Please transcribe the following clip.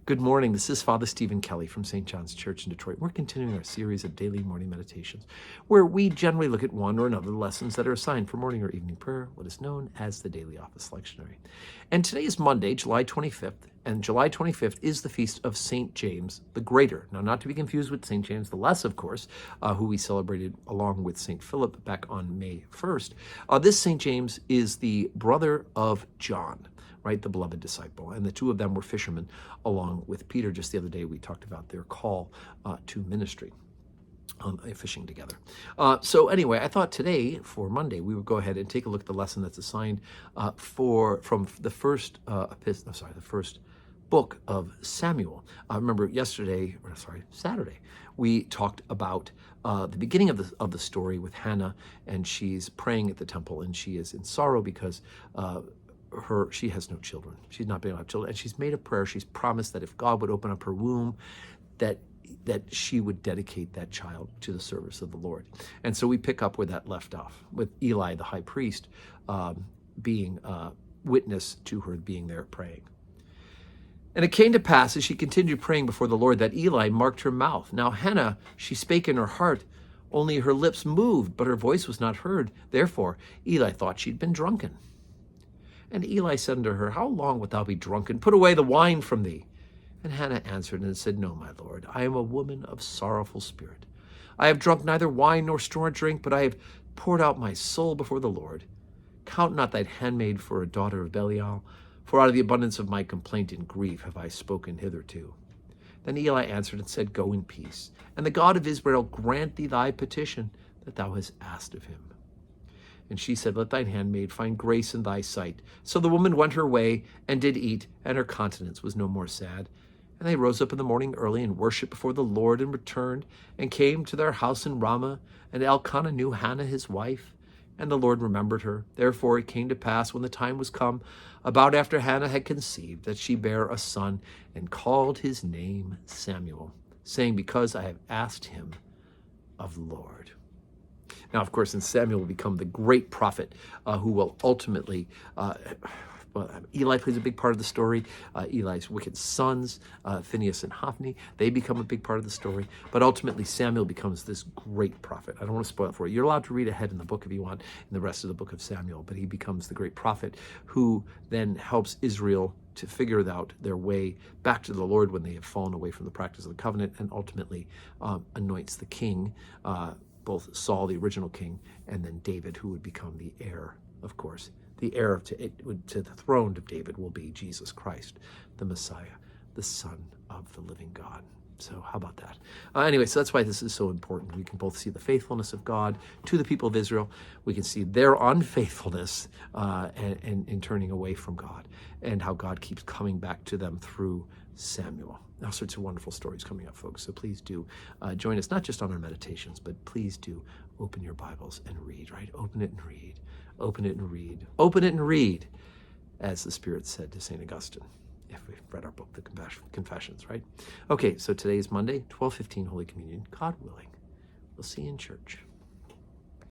Good morning. This is Father Stephen Kelly from St. John's Church in Detroit. We're continuing our series of daily morning meditations, where we generally look at one or another lessons that are assigned for morning or evening prayer, what is known as the Daily Office Lectionary. And today is Monday, July 25th, and July 25th is the feast of St. James the Greater. Now, not to be confused with St. James the Less, of course, who we celebrated along with St. Philip back on May 1st. This St. James is the brother of John, right, the beloved disciple. And the two of them were fishermen along with Peter. Just the other day, we talked about their call to ministry, fishing together. So anyway, I thought today, for Monday, we would go ahead and take a look at the lesson that's assigned from the first the first book of Samuel. Remember Saturday, we talked about the beginning of the story with Hannah, and she's praying at the temple, and she is in sorrow because she has no children. She's not being able to have children, and she's made a prayer. She's promised that if God would open up her womb, that she would dedicate that child to the service of the Lord. And so we pick up where that left off, with Eli, the high priest, being witness to her being there praying. And it came to pass, as she continued praying before the Lord, that Eli marked her mouth. Now Hannah, she spake in her heart, only her lips moved, but her voice was not heard. Therefore Eli thought she'd been drunken. And Eli said unto her, How long wilt thou be drunken? Put away the wine from thee. And Hannah answered and said, No, my Lord, I am a woman of sorrowful spirit. I have drunk neither wine nor strong drink, but I have poured out my soul before the Lord. Count not thy handmaid for a daughter of Belial, for out of the abundance of my complaint and grief have I spoken hitherto. Then Eli answered and said, Go in peace, and the God of Israel grant thee thy petition that thou hast asked of him. And she said, Let thine handmaid find grace in thy sight. So the woman went her way and did eat, and her countenance was no more sad. And they rose up in the morning early and worshipped before the Lord, and returned and came to their house in Ramah. And Elkanah knew Hannah his wife, and the Lord remembered her. Therefore it came to pass, when the time was come, about after Hannah had conceived, that she bare a son, and called his name Samuel, saying, Because I have asked him of the Lord. Now, of course, and Samuel will become the great prophet who will ultimately, Eli plays a big part of the story. Eli's wicked sons, Phinehas and Hophni, they become a big part of the story. But ultimately, Samuel becomes this great prophet. I don't want to spoil it for you. You're allowed to read ahead in the book if you want, in the rest of the book of Samuel. But he becomes the great prophet who then helps Israel to figure out their way back to the Lord when they have fallen away from the practice of the covenant, and ultimately anoints the king, both Saul, the original king, and then David, who would become the heir, of course. The heir to the throne of David will be Jesus Christ, the Messiah, the Son of the living God. So how about that? Anyway, so that's why this is so important. We can both see the faithfulness of God to the people of Israel. We can see their unfaithfulness and in turning away from God, and how God keeps coming back to them through Samuel. All sorts of wonderful stories coming up, folks. So please do join us, not just on our meditations, but please do open your Bibles and read, right? Open it and read. Open it and read. Open it and read, as the Spirit said to St. Augustine, if we've read our book, The Confessions, right? Okay, so today is Monday, 12:15, Holy Communion. God willing, we'll see you in church.